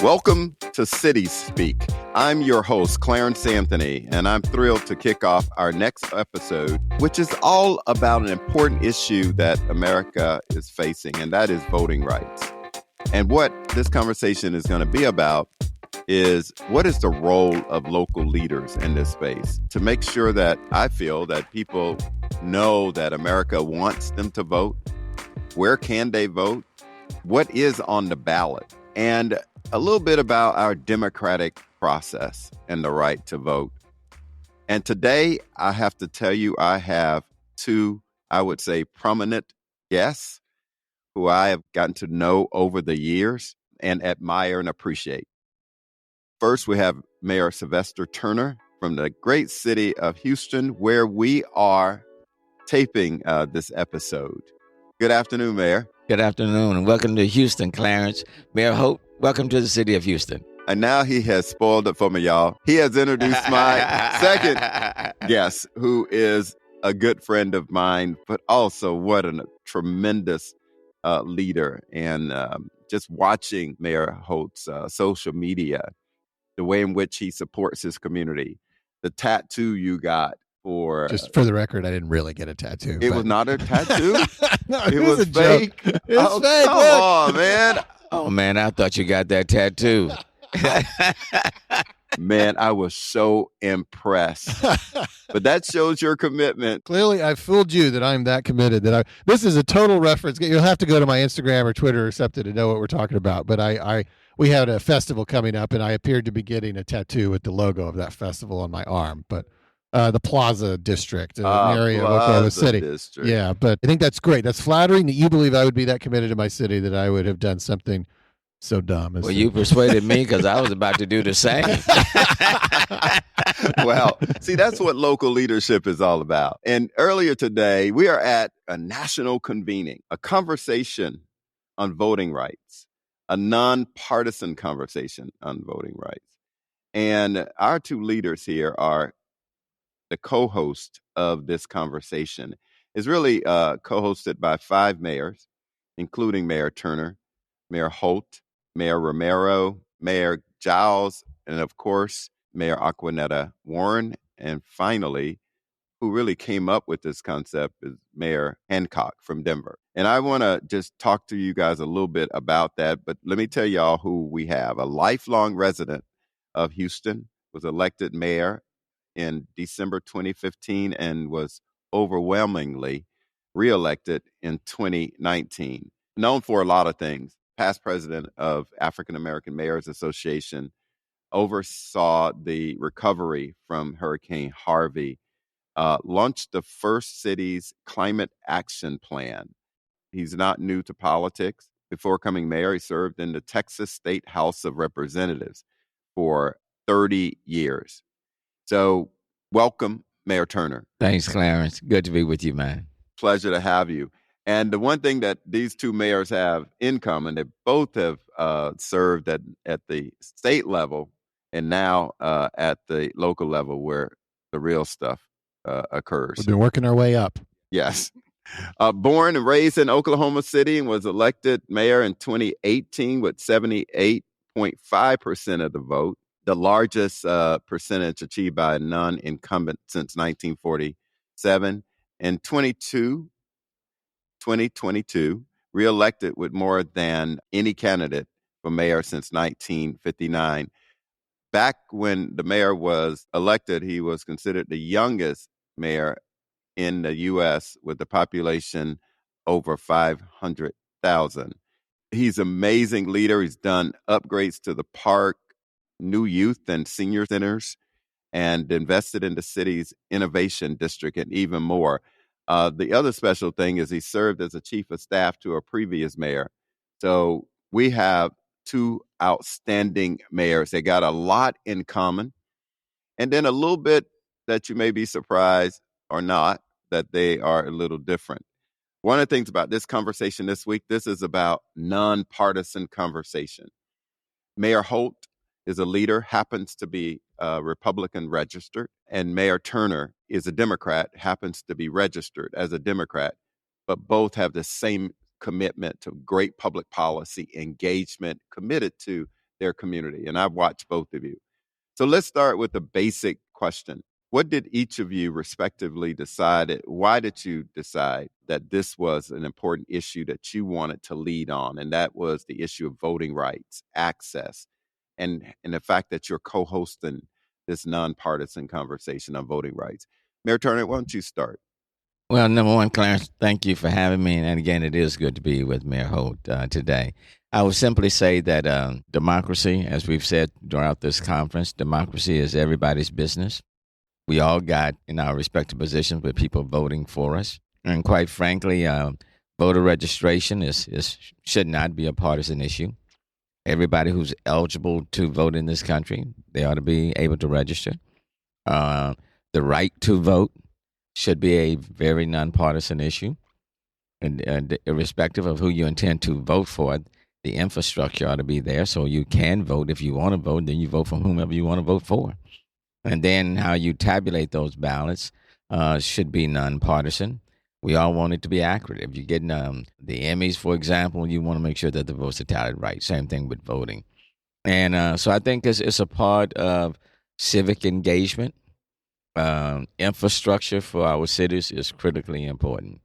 Welcome to City Speak. I'm your host, Clarence Anthony, and I'm thrilled to kick off our next episode, which is all about an important issue that America is facing, and that is voting rights. And what this conversation is going to be about is what is the role of local leaders in this space to make sure that I feel that people know that America wants them to vote. Where can they vote? What is on the ballot? And a little bit about our democratic process and the right to vote. And today, I have to tell you, I have two, I would say, prominent guests who I have gotten to know over the years and admire and appreciate. First, we have Mayor Sylvester Turner from the great city of Houston, where we are taping this episode. Good afternoon, Mayor. Good afternoon, and welcome to Houston, Clarence. Mayor Holt, welcome to the city of Houston. And now he has spoiled it for me, y'all. He has introduced my second guest, who is a good friend of mine, but also what a tremendous leader. And just watching Mayor Holt's social media, the way in which he supports his community, the tattoo you got for... Just for the record, I didn't really get a tattoo. It was not a tattoo? No, it was a fake? Joke. It's fake. Come on, man. Oh, man, I thought you got that tattoo. Man, I was so impressed. But that shows your commitment. Clearly, I fooled you that I'm that committed. This is a total reference. You'll have to go to my Instagram or Twitter or something to know what we're talking about. But we had a festival coming up, and I appeared to be getting a tattoo with the logo of that festival on my arm. But the Plaza District, an area of Oklahoma City. District. Yeah, but I think that's great. That's flattering that you believe I would be that committed to my city that I would have done something so dumb. Well, you persuaded me because I was about to do the same. Well, see, that's what local leadership is all about. And earlier today, we are at a national convening, a conversation on voting rights, a nonpartisan conversation on voting rights. And our two leaders here are the co-host of this conversation. Is really co-hosted by five mayors, including Mayor Turner, Mayor Holt, Mayor Romero, Mayor Giles, and of course, Mayor Aquanetta Warren. And finally, who really came up with this concept is Mayor Hancock from Denver. And I want to just talk to you guys a little bit about that. But let me tell y'all who we have. A lifelong resident of Houston, was elected mayor in December 2015 and was overwhelmingly reelected in 2019. Known for a lot of things. Past president of African American Mayors Association, oversaw the recovery from Hurricane Harvey, launched the first city's climate action plan. He's not new to politics. Before becoming mayor, he served in the Texas State House of Representatives for 30 years. So welcome, Mayor Turner. Thanks, Clarence. Good to be with you, man. Pleasure to have you. And the one thing that these two mayors have in common, they both have served at the state level and now at the local level where the real stuff occurs. We've been working our way up. Yes. Born and raised in Oklahoma City and was elected mayor in 2018 with 78.5% of the vote, the largest percentage achieved by a non-incumbent since 1947. In 2022, reelected with more than any candidate for mayor since 1959. Back when the mayor was elected, he was considered the youngest mayor in the U.S. with a population over 500,000. He's an amazing leader. He's done upgrades to the park, new youth and senior centers, and invested in the city's innovation district and even more. The other special thing is he served as a chief of staff to a previous mayor. So we have two outstanding mayors. They got a lot in common. And then a little bit that you may be surprised or not, that they are a little different. One of the things about this conversation this week, this is about nonpartisan conversation. Mayor Holt is a leader, happens to be Republican registered, and Mayor Turner is a Democrat, happens to be registered as a Democrat, but both have the same commitment to great public policy engagement, committed to their community. And I've watched both of you. So let's start with the basic question. What did each of you respectively decide? Why did you decide that this was an important issue that you wanted to lead on? And that was the issue of voting rights, access, and the fact that you're co-hosting this nonpartisan conversation on voting rights. Mayor Turner, why don't you start? Well, number one, Clarence, thank you for having me. And again, it is good to be with Mayor Holt today. I would simply say that democracy, as we've said throughout this conference, democracy is everybody's business. We all got in our respective positions with people voting for us. And quite frankly, voter registration should not be a partisan issue. Everybody who's eligible to vote in this country, they ought to be able to register. The right to vote should be a very nonpartisan issue. And irrespective of who you intend to vote for, the infrastructure ought to be there so you can vote. If you want to vote, then you vote for whomever you want to vote for. And then how you tabulate those ballots should be nonpartisan. We all want it to be accurate. If you're getting the Emmys, for example, you want to make sure that the votes are tallied right. Same thing with voting. And so I think it's a part of civic engagement. Infrastructure for our cities is critically important.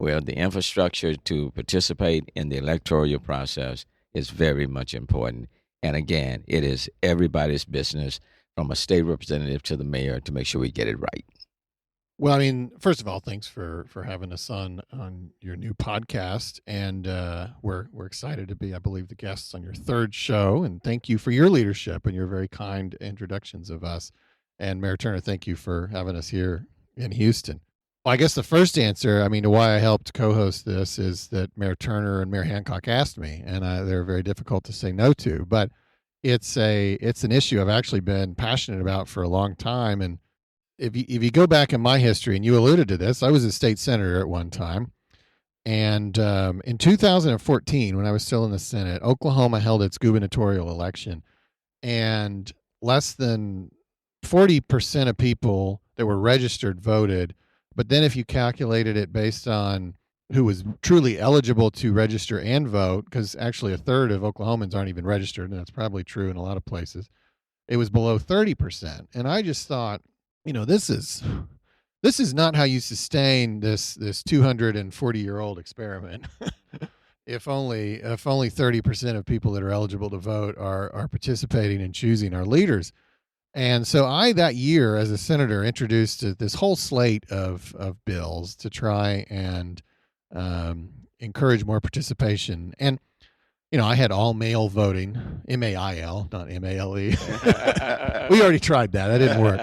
Well, the infrastructure to participate in the electoral process is very much important. And again, it is everybody's business, from a state representative to the mayor, to make sure we get it right. Well, I mean, first of all, thanks for having us on your new podcast, and we're excited to be, I believe, the guests on your third show. And thank you for your leadership and your very kind introductions of us. And Mayor Turner, thank you for having us here in Houston. Well, I guess the first answer, to why I helped co-host this is that Mayor Turner and Mayor Hancock asked me, and they're very difficult to say no to. But it's an issue I've actually been passionate about for a long time. And if you go back in my history, and you alluded to this, I was a state senator at one time. And in 2014, when I was still in the Senate, Oklahoma held its gubernatorial election, and less than 40% of people that were registered voted. But then if you calculated it based on who was truly eligible to register and vote, because actually a third of Oklahomans aren't even registered, and that's probably true in a lot of places, it was below 30%. And I just thought, this is not how you sustain this 240-year-old experiment. if only 30% of people that are eligible to vote are participating and choosing our leaders. And so I, that year as a senator, introduced this whole slate of bills to try and encourage more participation. And, I had all mail voting, MAIL, not MALE. We already tried that. That didn't work.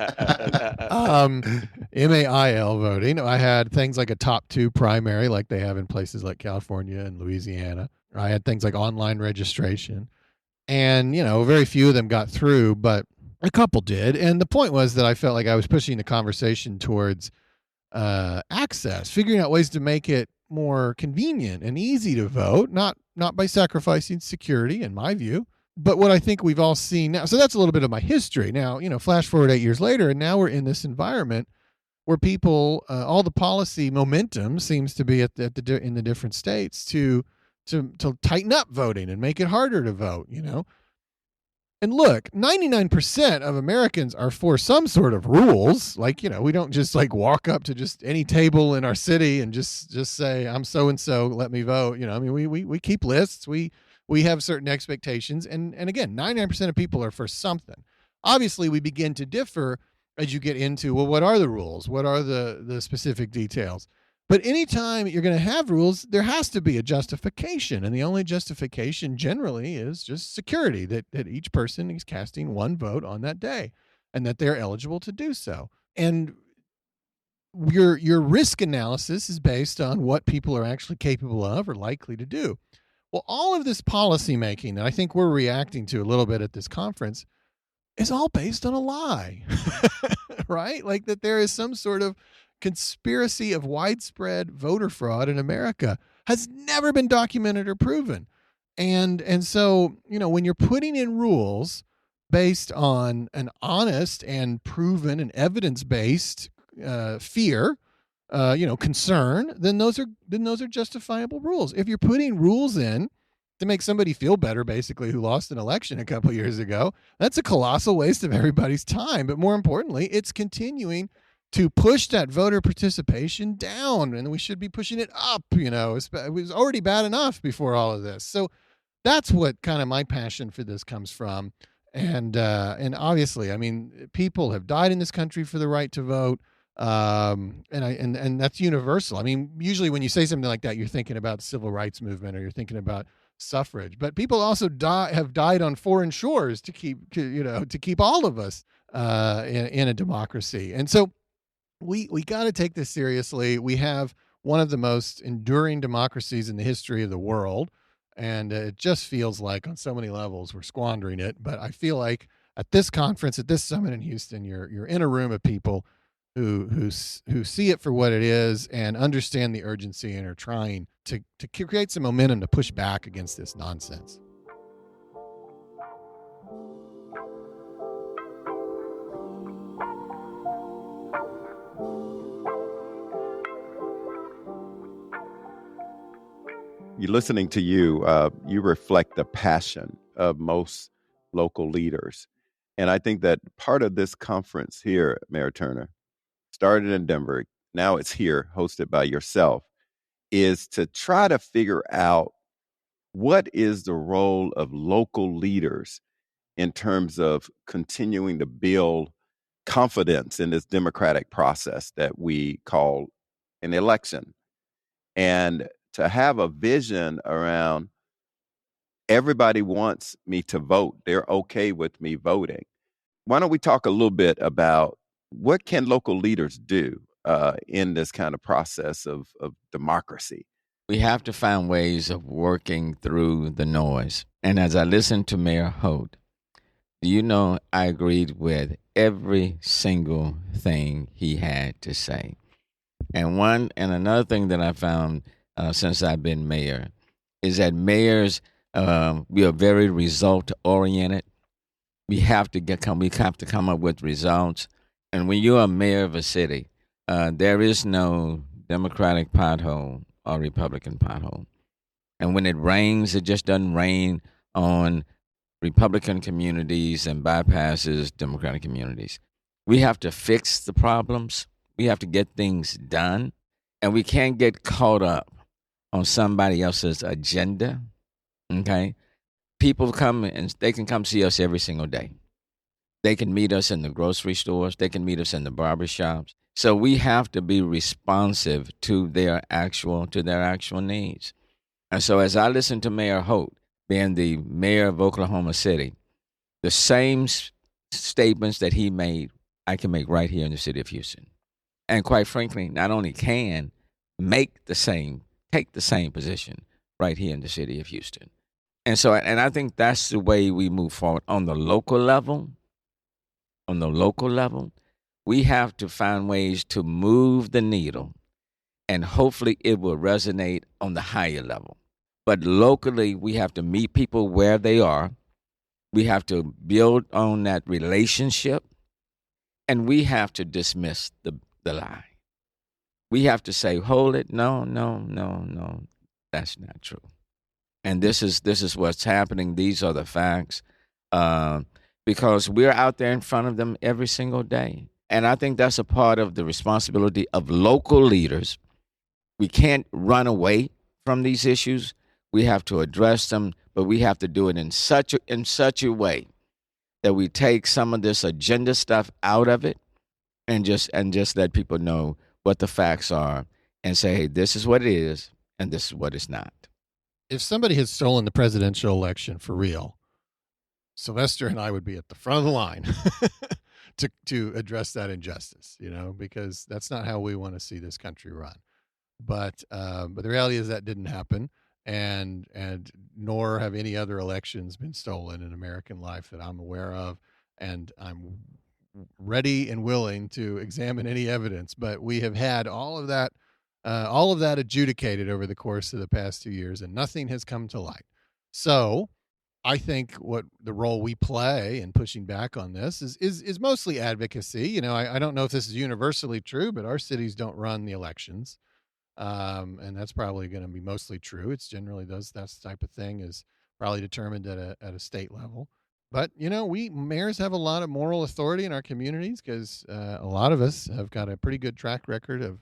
MAIL voting. I had things like a top 2 primary, like they have in places like California and Louisiana. I had things like online registration. And, very few of them got through, but a couple did. And the point was that I felt like I was pushing the conversation towards access, figuring out ways to make it more convenient and easy to vote, not by sacrificing security, in my view, but what I think we've all seen now. So that's a little bit of my history. Now, flash forward 8 years later, and now we're in this environment where people, all the policy momentum seems to be in the different states to tighten up voting and make it harder to vote, And look, 99% of Americans are for some sort of rules. Like, we don't just walk up to just any table in our city and just say, I'm so-and-so, let me vote. We keep lists. We have certain expectations. And again, 99% of people are for something. Obviously, we begin to differ as you get into, well, what are the rules? What are the specific details? But anytime you're going to have rules, there has to be a justification. And the only justification generally is just security, that each person is casting one vote on that day and that they're eligible to do so. And your risk analysis is based on what people are actually capable of or likely to do. Well, all of this policy making that I think we're reacting to a little bit at this conference is all based on a lie, right? Like that there is some sort of conspiracy of widespread voter fraud in America has never been documented or proven. And so, when you're putting in rules based on an honest and proven and evidence-based fear, concern, then those are justifiable rules. If you're putting rules in to make somebody feel better, basically, who lost an election a couple years ago. That's a colossal waste of everybody's time. But more importantly, it's continuing to push that voter participation down, and we should be pushing it up. It was already bad enough before all of this. So that's what kind of my passion for this comes from. And obviously, I mean, people have died in this country for the right to vote. And that's universal. I mean, usually when you say something like that, you're thinking about the civil rights movement, or you're thinking about suffrage. But people also have died on foreign shores to keep all of us in a democracy. And so we got to take this seriously. We have one of the most enduring democracies in the history of the world, and it just feels like on so many levels we're squandering it. But I feel like at this conference, at this summit in Houston, you're in a room of people who see it for what it is and understand the urgency and are trying to create some momentum to push back against this nonsense. You're listening to you. You reflect the passion of most local leaders. And I think that part of this conference here, Mayor Turner, started in Denver, now it's here, hosted by yourself, is to try to figure out what is the role of local leaders in terms of continuing to build confidence in this democratic process that we call an election. And to have a vision around everybody wants me to vote. They're okay with me voting. Why don't we talk a little bit about what can local leaders do in this kind of process of democracy? We have to find ways of working through the noise. And as I listened to Mayor Holt, I agreed with every single thing he had to say. And another thing that I found since I've been mayor is that mayors, we are very result oriented. We have to come up with results. And when you're a mayor of a city, there is no Democratic pothole or Republican pothole. And when it rains, it just doesn't rain on Republican communities and bypasses Democratic communities. We have to fix the problems. We have to get things done. And we can't get caught up on somebody else's agenda. Okay? People come and they can come see us every single day. They can meet us in the grocery stores. They can meet us in the barbershops. So we have to be responsive to their actual needs. And so as I listen to Mayor Holt, being the mayor of Oklahoma City, the same statements that he made, I can make right here in the city of Houston. And quite frankly, not only can take the same position right here in the city of Houston. And so, and I think that's the way we move forward on the local level. On the local level, we have to find ways to move the needle, and hopefully it will resonate on the higher level. But locally, we have to meet people where they are. We have to build on that relationship, and we have to dismiss the lie. We have to say, hold it, no, that's not true. And this is what's happening. These are the facts, because we're out there in front of them every single day. And I think that's a part of the responsibility of local leaders. We can't run away from these issues. We have to address them, but we have to do it in such a way that we take some of this agenda stuff out of it, and just let people know what the facts are, and say, hey, this is what it is, and this is what it's not. If somebody had stolen the presidential election for real, Sylvester and I would be at the front of the line to address that injustice, because that's not how we want to see this country run. But the reality is that didn't happen, and nor have any other elections been stolen in American life that I'm aware of, and I'm ready and willing to examine any evidence. But we have had all of that adjudicated over the course of the past 2 years, and nothing has come to light. So I think what the role we play in pushing back on this is mostly advocacy. I don't know if this is universally true, but our cities don't run the elections. And that's probably going to be mostly true. It's generally that type of thing is probably determined at a state level. But we mayors have a lot of moral authority in our communities because a lot of us have got a pretty good track record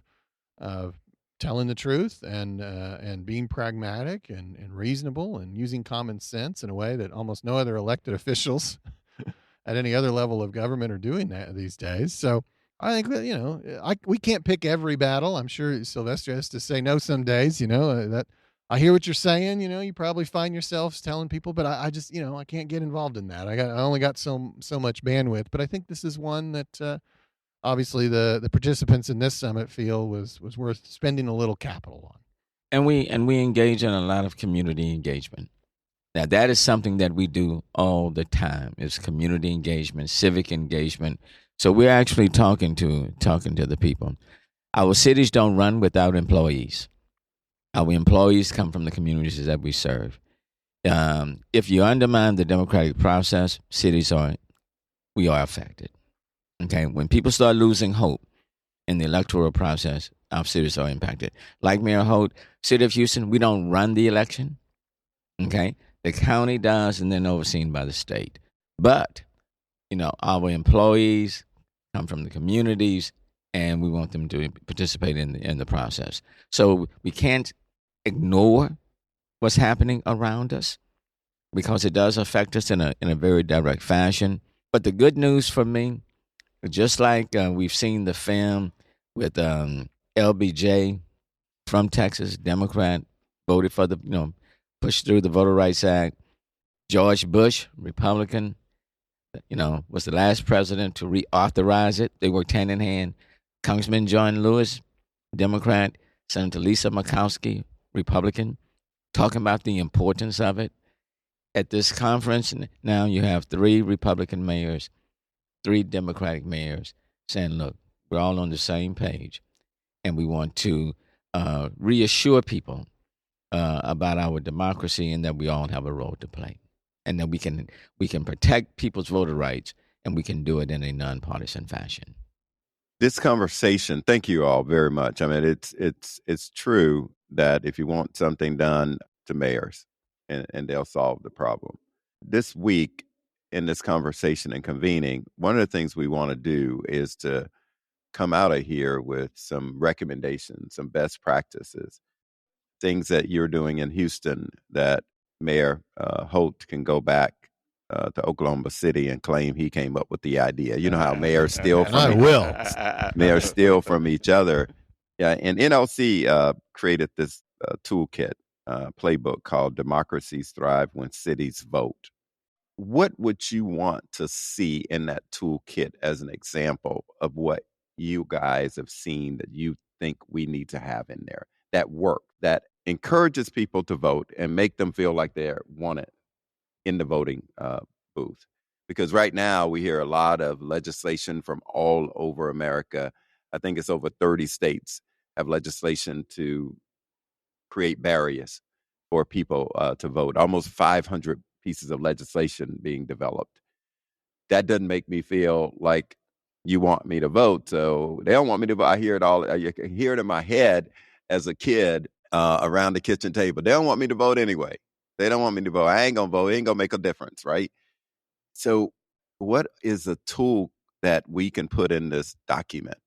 of telling the truth and being pragmatic and reasonable and using common sense in a way that almost no other elected officials at any other level of government are doing that these days. So I think that, we can't pick every battle. I'm sure Sylvester has to say no some days. That I hear what you're saying. You probably find yourselves telling people, but I just I can't get involved in that. I only got so much bandwidth. But I think this is one that obviously the participants in this summit feel was worth spending a little capital on. And we engage in a lot of community engagement. Now, that is something that we do all the time. It's community engagement, civic engagement. So we're actually talking to the people. Our cities don't run without employees. Our employees come from the communities that we serve. If you undermine the democratic process, we are affected. Okay, when people start losing hope in the electoral process, our cities are impacted. Like Mayor Holt, City of Houston, we don't run the election. Okay, the county does, and then overseen by the state. But our employees come from the communities, and we want them to participate in the process. So we can't ignore what's happening around us because it does affect us in a very direct fashion. But the good news for me, just like we've seen the film with LBJ from Texas, Democrat, voted for pushed through the Voter Rights Act. George Bush, Republican, was the last president to reauthorize it. They worked hand in hand. Congressman John Lewis, Democrat, Senator Lisa Murkowski, Republican, talking about the importance of it. At this conference, now you have 3 Republican mayors, 3 Democratic mayors saying, look, we're all on the same page, and we want to reassure people about our democracy and that we all have a role to play, and that we can protect people's voter rights, and we can do it in a nonpartisan fashion. This conversation, thank you all very much. I mean, it's true that if you want something done to mayors, and they'll solve the problem. This week in this conversation and convening, one of the things we want to do is to come out of here with some recommendations, some best practices, things that you're doing in Houston that Mayor Holt can go back to Oklahoma City and claim he came up with the idea. You know how mayors steal from mayors steal from each other. Yeah, and NLC created this toolkit, playbook called Democracies Thrive When Cities Vote. What would you want to see in that toolkit as an example of what you guys have seen that you think we need to have in there that work, that encourages people to vote and make them feel like they're wanted in the voting booth? Because right now we hear a lot of legislation from all over America. I think it's over 30 states have legislation to create barriers for people to vote. Almost 500 pieces of legislation being developed. That doesn't make me feel like you want me to vote. So they don't want me to vote. I hear it all. I hear it in my head as a kid around the kitchen table. They don't want me to vote anyway. They don't want me to vote. I ain't going to vote. It ain't going to make a difference, right? So what is a tool that we can put in this document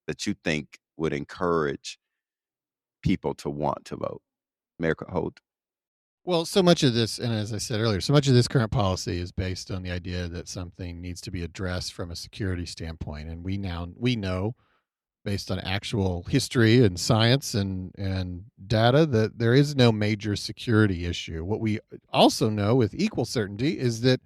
that you think would encourage people to want to vote? Mayor Holt. Well, so much of this, and as I said earlier, so much of this current policy is based on the idea that something needs to be addressed from a security standpoint. And we know, based on actual history and science and data, that there is no major security issue. What we also know with equal certainty is that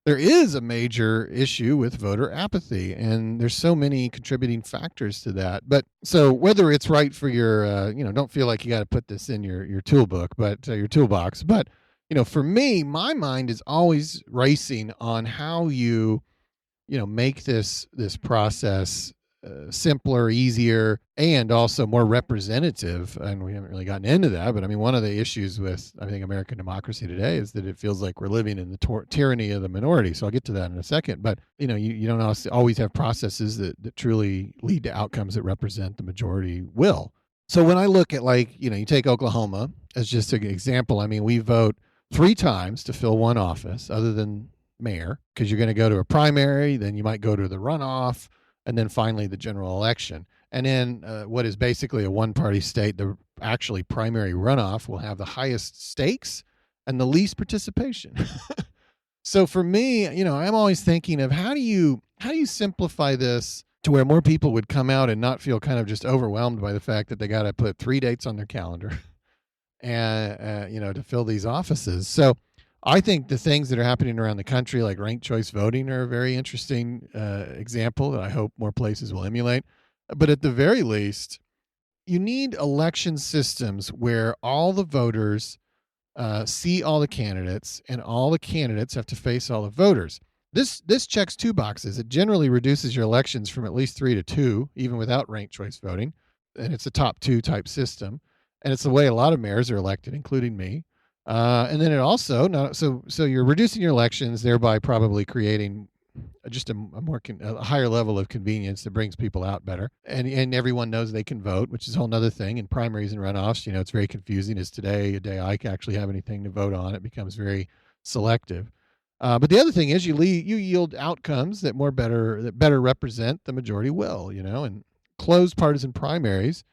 there is a major issue with voter apathy, and there's so many contributing factors to that. But so whether it's right for your, don't feel like you got to put this in your toolbook, but your toolbox. But for me, my mind is always racing on how you make this process simpler, easier, and also more representative. And we haven't really gotten into that, but I mean, one of the issues with, I think, American democracy today is that it feels like we're living in the tyranny of the minority. So I'll get to that in a second. But you don't always have processes that truly lead to outcomes that represent the majority will. So when I look at, like, you take Oklahoma as just an example. I mean, we vote 3 times to fill one office other than mayor, because you're going to go to a primary, then you might go to the runoff, and then finally the general election. And then what is basically a one-party state, the actually primary runoff will have the highest stakes and the least participation. So for me, I'm always thinking of how do you simplify this to where more people would come out and not feel kind of just overwhelmed by the fact that they got to put 3 dates on their calendar and to fill these offices. So I think the things that are happening around the country, like ranked choice voting, are a very interesting example that I hope more places will emulate. But at the very least, you need election systems where all the voters see all the candidates, and all the candidates have to face all the voters. This checks 2 boxes. It generally reduces your elections from at least 3 to 2, even without ranked choice voting, and it's a top 2 type system, and it's the way a lot of mayors are elected, including me. And then it also so you're reducing your elections, thereby probably creating just a higher level of convenience that brings people out better, and everyone knows they can vote, which is a whole nother thing. In primaries and runoffs, it's very confusing. Is today a day I can actually have anything to vote on? It becomes very selective. But the other thing is you yield outcomes that better represent the majority will, and closed partisan primaries,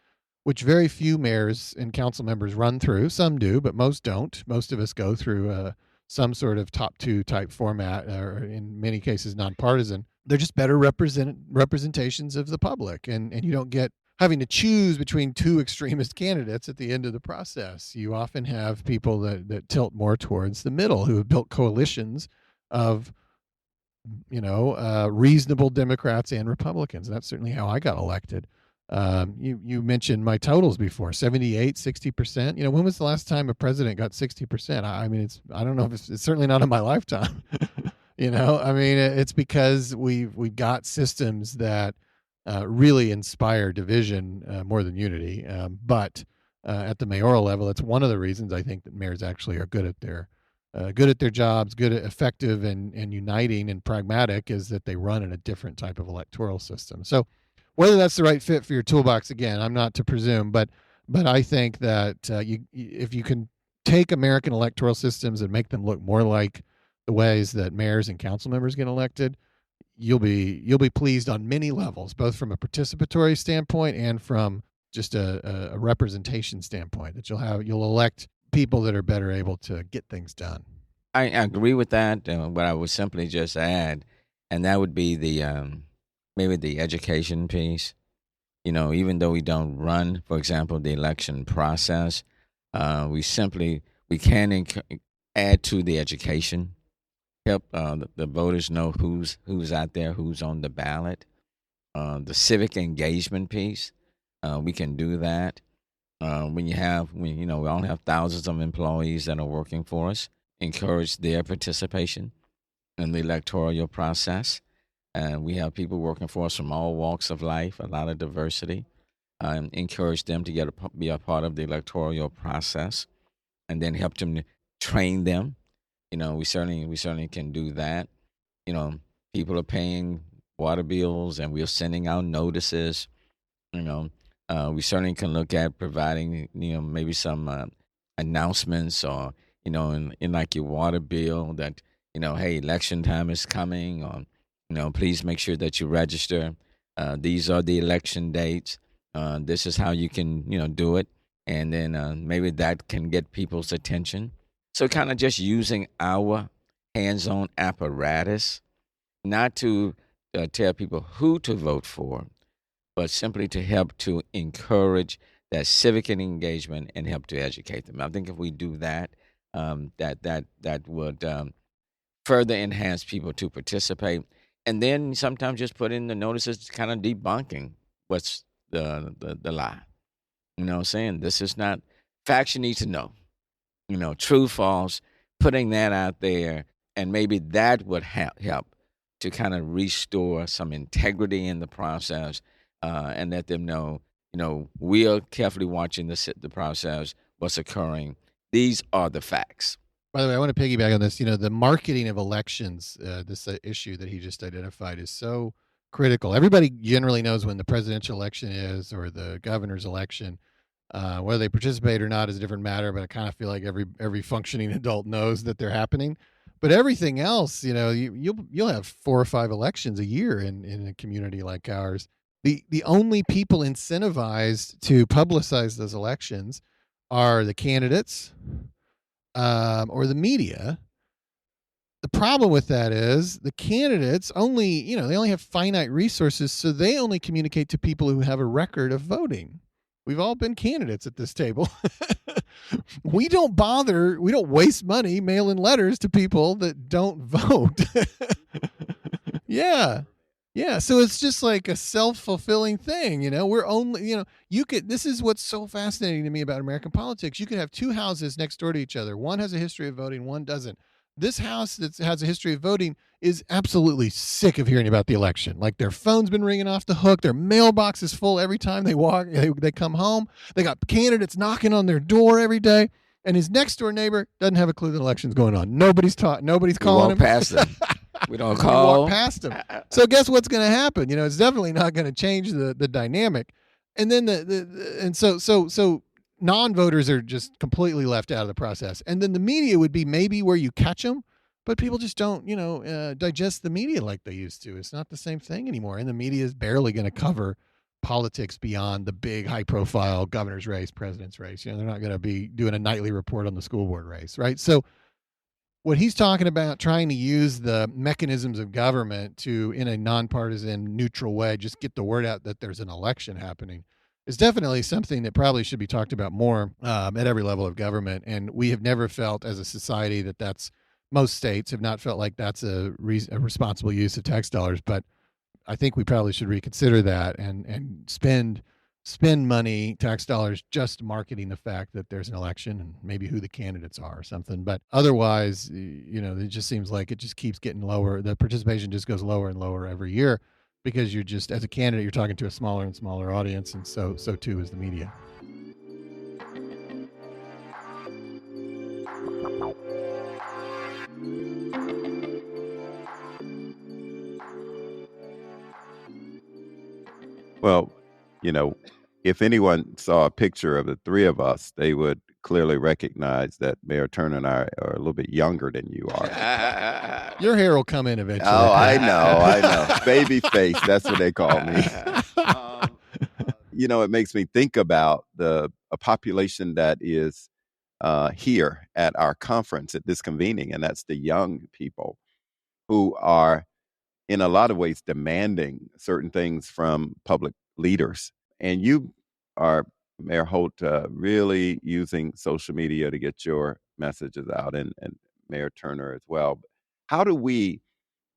which very few mayors and council members run through. Some do, but most don't. Most of us go through some sort of top 2 type format, or in many cases nonpartisan. They're just better representations of the public, and you don't get having to choose between 2 extremist candidates at the end of the process. You often have people that tilt more towards the middle, who have built coalitions of reasonable Democrats and Republicans. And that's certainly how I got elected. You mentioned my totals before, 78, 60%. When was the last time a president got 60%? I mean, I don't know if it's certainly not in my lifetime. I mean, it's because we've got systems that really inspire division more than unity. But at the mayoral level, it's one of the reasons I think that mayors actually are good at their jobs, effective and uniting and pragmatic, is that they run in a different type of electoral system. So whether that's the right fit for your toolbox, again, I'm not to presume, but I think that if you can take American electoral systems and make them look more like the ways that mayors and council members get elected, you'll be pleased on many levels, both from a participatory standpoint and from just a representation standpoint. That you'll elect people that are better able to get things done. I agree with that. What I would simply just add, and that would be maybe the education piece. Even though we don't run, for example, the election process, we can add to the education, help the voters know who's out there, who's on the ballot. The civic engagement piece, we can do that. We all have thousands of employees that are working for us, encourage their participation in the electoral process. And we have people working for us from all walks of life, a lot of diversity. Encourage them to be a part of the electoral process, and then help them train them. We certainly can do that. People are paying water bills, and we're sending out notices. We certainly can look at providing, maybe some announcements, or, in like your water bill that, hey, election time is coming, or, please make sure that you register. These are the election dates. This is how you can, do it. And then maybe that can get people's attention. So kind of just using our hands-on apparatus, not to tell people who to vote for, but simply to help to encourage that civic engagement and help to educate them. I think if we do that, that would further enhance people to participate. And then sometimes just put in the notices, kind of debunking what's the lie. Saying this is not facts you need to know. True, false, putting that out there, and maybe that would help to kind of restore some integrity in the process, and let them know, we are carefully watching the process, what's occurring. These are the facts. By the way, I want to piggyback on this. The marketing of elections, this issue that he just identified, is so critical. Everybody generally knows when the presidential election is, or the governor's election. Whether they participate or not is a different matter, but I kind of feel like every functioning adult knows that they're happening. But everything else, you'll have 4 or 5 elections a year in a community like ours. The only people incentivized to publicize those elections are the candidates or the media. The problem with that is the candidates only, they only have finite resources, so they only communicate to people who have a record of voting. We've all been candidates at this table. We don't waste money mailing letters to people that don't vote. Yeah. Yeah. So it's just like a self-fulfilling thing. We're only, this is what's so fascinating to me about American politics. You could have 2 houses next door to each other. One has a history of voting, one doesn't. This house that has a history of voting is absolutely sick of hearing about the election. Like their phone's been ringing off the hook. Their mailbox is full every time they come home. They got candidates knocking on their door every day. And his next door neighbor doesn't have a clue the election's going on. Nobody's calling him. Past them. We don't call. We walk past them. So guess what's going to happen? It's definitely not going to change the dynamic. And then so non-voters are just completely left out of the process. And then the media would be maybe where you catch them, but people just don't, digest the media like they used to. It's not the same thing anymore. And the media is barely going to cover politics beyond the big high-profile governor's race, president's race. They're not going to be doing a nightly report on the school board race, right? So what he's talking about, trying to use the mechanisms of government to, in a nonpartisan, neutral way, just get the word out that there's an election happening, is definitely something that probably should be talked about more at every level of government. And we have never felt as a society most states have not felt like that's a responsible use of tax dollars. But I think we probably should reconsider that and spend money, tax dollars, just marketing the fact that there's an election and maybe who the candidates are or something. But otherwise, it just seems like it just keeps getting lower. The participation just goes lower and lower every year, because you're just, as a candidate, you're talking to a smaller and smaller audience, and so too is the media. Well, if anyone saw a picture of the 3 of us, they would clearly recognize that Mayor Turner and I are a little bit younger than you are. Your hair will come in eventually. Oh, I know. Baby face, that's what they call me. It makes me think about a population that is here at our conference, at this convening, and that's the young people who are in a lot of ways demanding certain things from public leaders. And you are, Mayor Holt, really using social media to get your messages out, and Mayor Turner as well. How do we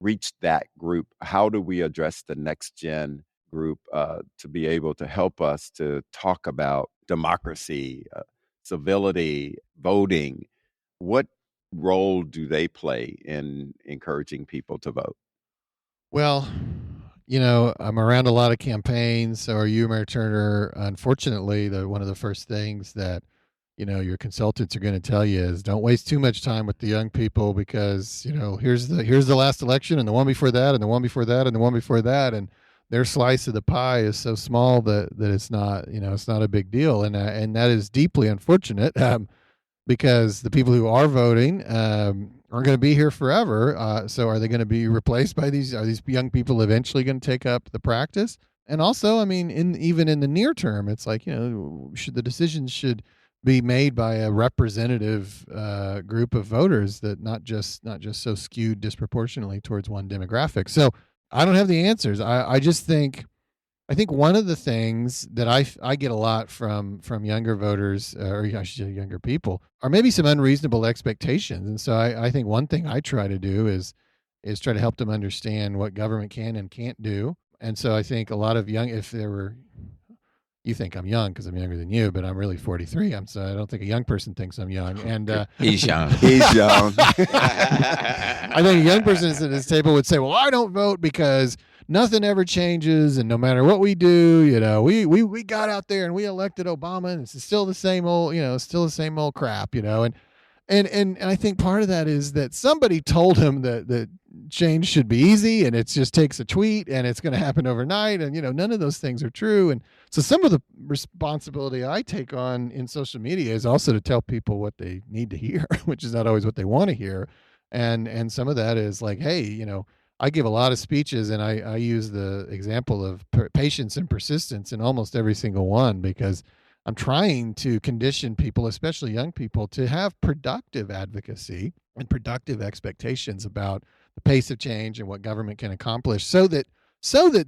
reach that group? How do we address the next gen group to be able to help us to talk about democracy, civility, voting? What role do they play in encouraging people to vote? Well, I'm around a lot of campaigns. So are you, Mayor Turner. Unfortunately, one of the first things that, your consultants are going to tell you is don't waste too much time with the young people, because, here's the last election, and the one before that, and the one before that, and the one before that. And their slice of the pie is so small that it's not, it's not a big deal. And that is deeply unfortunate. Because the people who are voting aren't going to be here forever. So are they going to be replaced by these? Are these young people eventually going to take up the practice? And also, even in the near term, it's like, the decisions should be made by a representative group of voters, that not just so skewed disproportionately towards one demographic. So I don't have the answers. I just think. I think one of the things that I get a lot from younger voters, or I should say younger people, are maybe some unreasonable expectations. And so I think one thing I try to do is try to help them understand what government can and can't do. And so I think a lot of you think I'm young because I'm younger than you, but I'm really 43. So I don't think a young person thinks I'm young. And he's young. He's young. I think a young person at this table would say, well, I don't vote because nothing ever changes, and no matter what we do, we got out there and we elected Obama, and it's still the same old, crap, and And I think part of that is that somebody told him that change should be easy and it just takes a tweet and it's going to happen overnight. And, none of those things are true. And so some of the responsibility I take on in social media is also to tell people what they need to hear, which is not always what they want to hear. And some of that is like, hey, I give a lot of speeches and I use the example of patience and persistence in almost every single one, because I'm trying to condition people, especially young people, to have productive advocacy and productive expectations about the pace of change and what government can accomplish, so that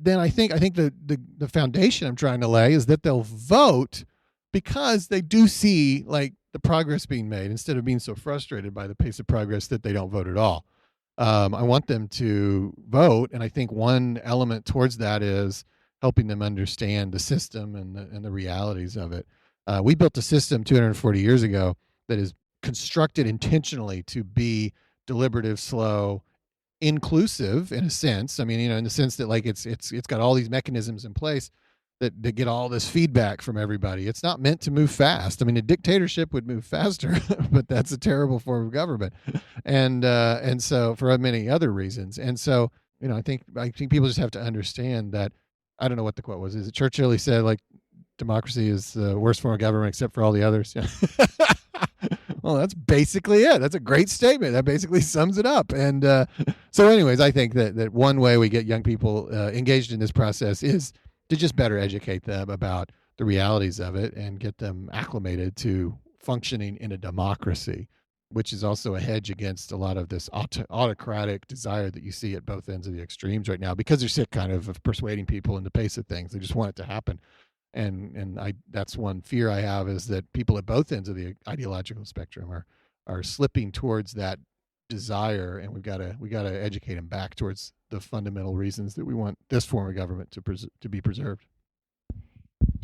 then I think the foundation I'm trying to lay is that they'll vote because they do see like the progress being made, instead of being so frustrated by the pace of progress that they don't vote at all. I want them to vote, and I think one element towards that is helping them understand the system and the realities of it. We built a system 240 years ago that is constructed intentionally to be deliberative, slow, inclusive in a sense. I mean, in the sense that like it's got all these mechanisms in place that get all this feedback from everybody. It's not meant to move fast. I mean, a dictatorship would move faster, but that's a terrible form of government, and so for many other reasons. And so, I think people just have to understand that. I don't know what the quote was. Is it Churchill? He said like democracy is the worst form of government except for all the others. Yeah. Well, that's basically it. That's a great statement. That basically sums it up. And so anyways, I think that one way we get young people engaged in this process is to just better educate them about the realities of it and get them acclimated to functioning in a democracy, which is also a hedge against a lot of this autocratic desire that you see at both ends of the extremes right now, because they're sick kind of persuading people in the pace of things. They just want it to happen. And that's one fear I have, is that people at both ends of the ideological spectrum are slipping towards that desire, and we got to educate them back towards the fundamental reasons that we want this form of government to be preserved.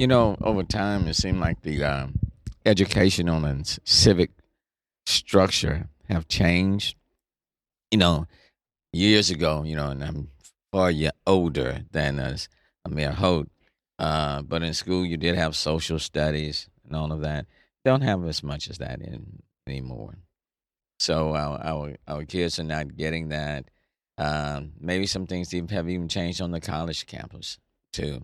Over time, it seemed like the educational and civic structure have changed. Years ago, and I'm far older than Mayor Holt. But in school, you did have social studies and all of that. Don't have as much as that anymore. So our kids are not getting that. Maybe some things have even changed on the college campus too.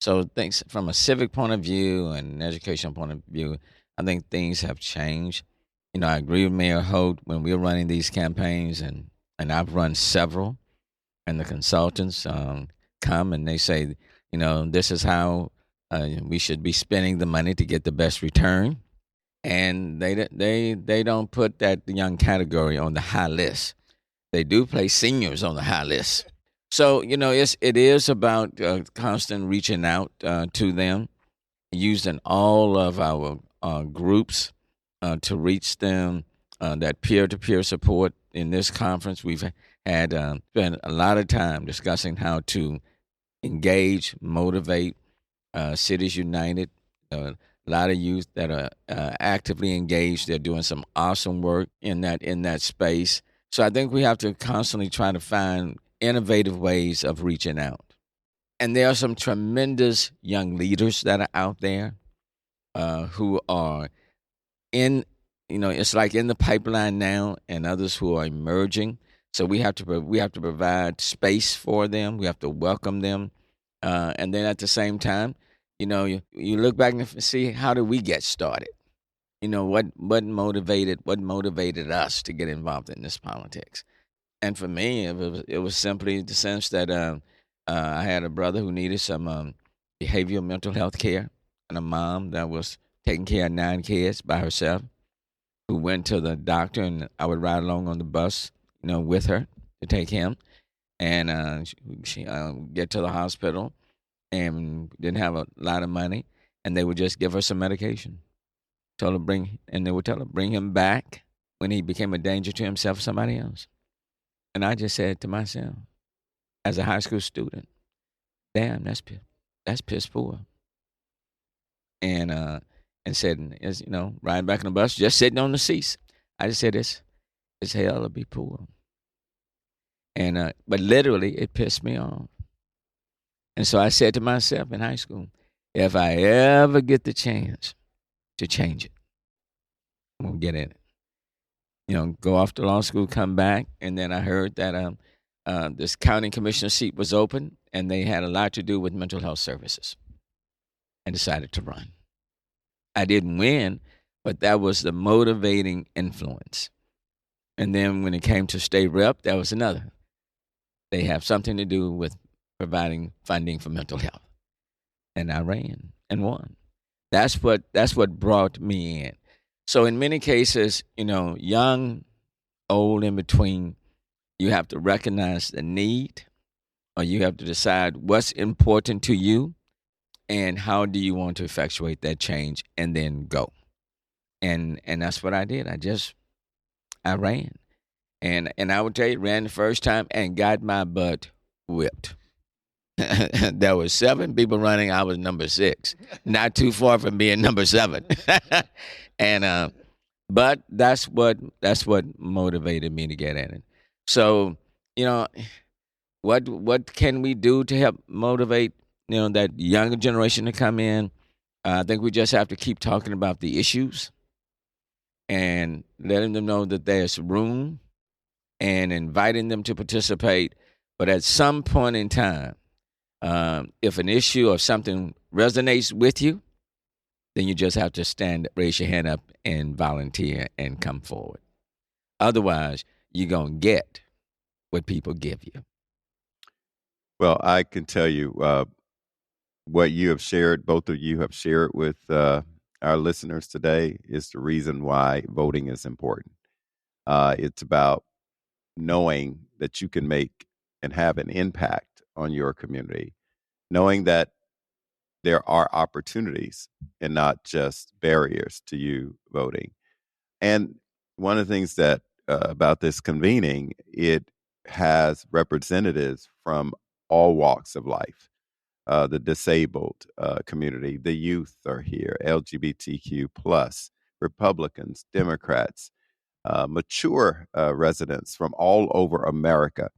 So things from a civic point of view and an educational point of view, I think things have changed. I agree with Mayor Holt when we're running these campaigns, and I've run several, and the consultants come and they say, this is how we should be spending the money to get the best return. And they don't put that young category on the high list. They do place seniors on the high list. So, it is about constant reaching out to them, using all of our groups to reach them, that peer-to-peer support. In this conference, we've had spent a lot of time discussing how to engage, motivate Cities United. A lot of youth that are actively engaged. They're doing some awesome work in that space. So I think we have to constantly try to find innovative ways of reaching out. And there are some tremendous young leaders that are out there who are in, it's like in the pipeline now, and others who are emerging. So we have to provide space for them. We have to welcome them, and then at the same time, you look back and see, how did we get started? What motivated us to get involved in this politics? And for me, it was simply the sense that I had a brother who needed some behavioral mental health care, and a mom that was taking care of 9 kids by herself, who went to the doctor, and I would ride along on the bus, with her to take him, and she get to the hospital and didn't have a lot of money, and they would just give her some medication. They would tell her, bring him back when he became a danger to himself or somebody else. And I just said to myself, as a high school student, damn, that's piss poor. And said, riding back on the bus, just sitting on the seats, I just said, it's hell to be poor. And but literally, it pissed me off. And so I said to myself in high school, if I ever get the chance to change it, I'm going to get in it. go off to law school, come back, and then I heard that this county commissioner seat was open, and they had a lot to do with mental health services, and decided to run. I didn't win, but that was the motivating influence. And then when it came to state rep, that was another. They have something to do with providing funding for mental health. And I ran and won. That's what brought me in. So in many cases, young, old, in between, you have to recognize the need, or you have to decide what's important to you and how do you want to effectuate that change, and then go. And that's what I did. I ran. And I would tell you, ran the first time and got my butt whipped. There were 7 people running. I was number 6, not too far from being number 7. And but that's what motivated me to get in it. So what can we do to help motivate that younger generation to come in? I think we just have to keep talking about the issues and letting them know that there's room, and inviting them to participate. But at some point in time, if an issue or something resonates with you, then you just have to raise your hand up and volunteer and come forward. Otherwise, you're going to get what people give you. Well, I can tell you what you have shared, both of you have shared with our listeners today, is the reason why voting is important. It's about knowing that you can make and have an impact on your community, knowing that there are opportunities and not just barriers to you voting. And one of the things that about this convening, it has representatives from all walks of life. The disabled community, the youth are here, LGBTQ plus, Republicans, Democrats, mature residents from all over America.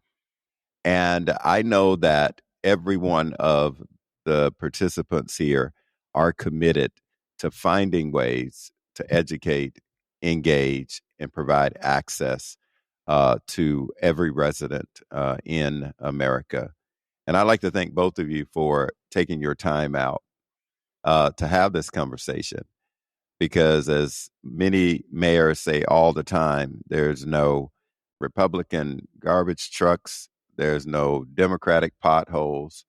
And I know that every one of the participants here are committed to finding ways to educate, engage, and provide access to every resident in America. And I'd like to thank both of you for taking your time out to have this conversation. Because as many mayors say all the time, there's no Republican garbage trucks. There's no Democratic potholes.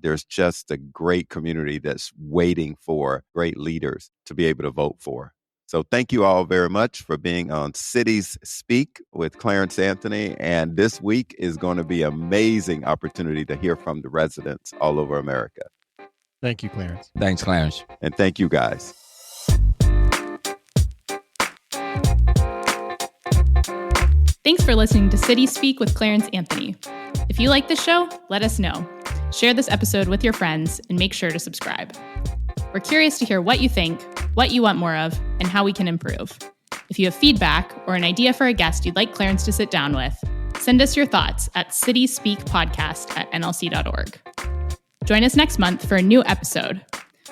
There's just a great community that's waiting for great leaders to be able to vote for. So thank you all very much for being on Cities Speak with Clarence Anthony. And this week is going to be an amazing opportunity to hear from the residents all over America. Thank you, Clarence. Thanks, Clarence. And thank you, guys. Thanks for listening to City Speak with Clarence Anthony. If you like the show, let us know. Share this episode with your friends and make sure to subscribe. We're curious to hear what you think, what you want more of, and how we can improve. If you have feedback or an idea for a guest you'd like Clarence to sit down with, send us your thoughts at cityspeakpodcast@nlc.org. Join us next month for a new episode.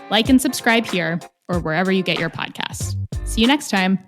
Like and subscribe here or wherever you get your podcasts. See you next time.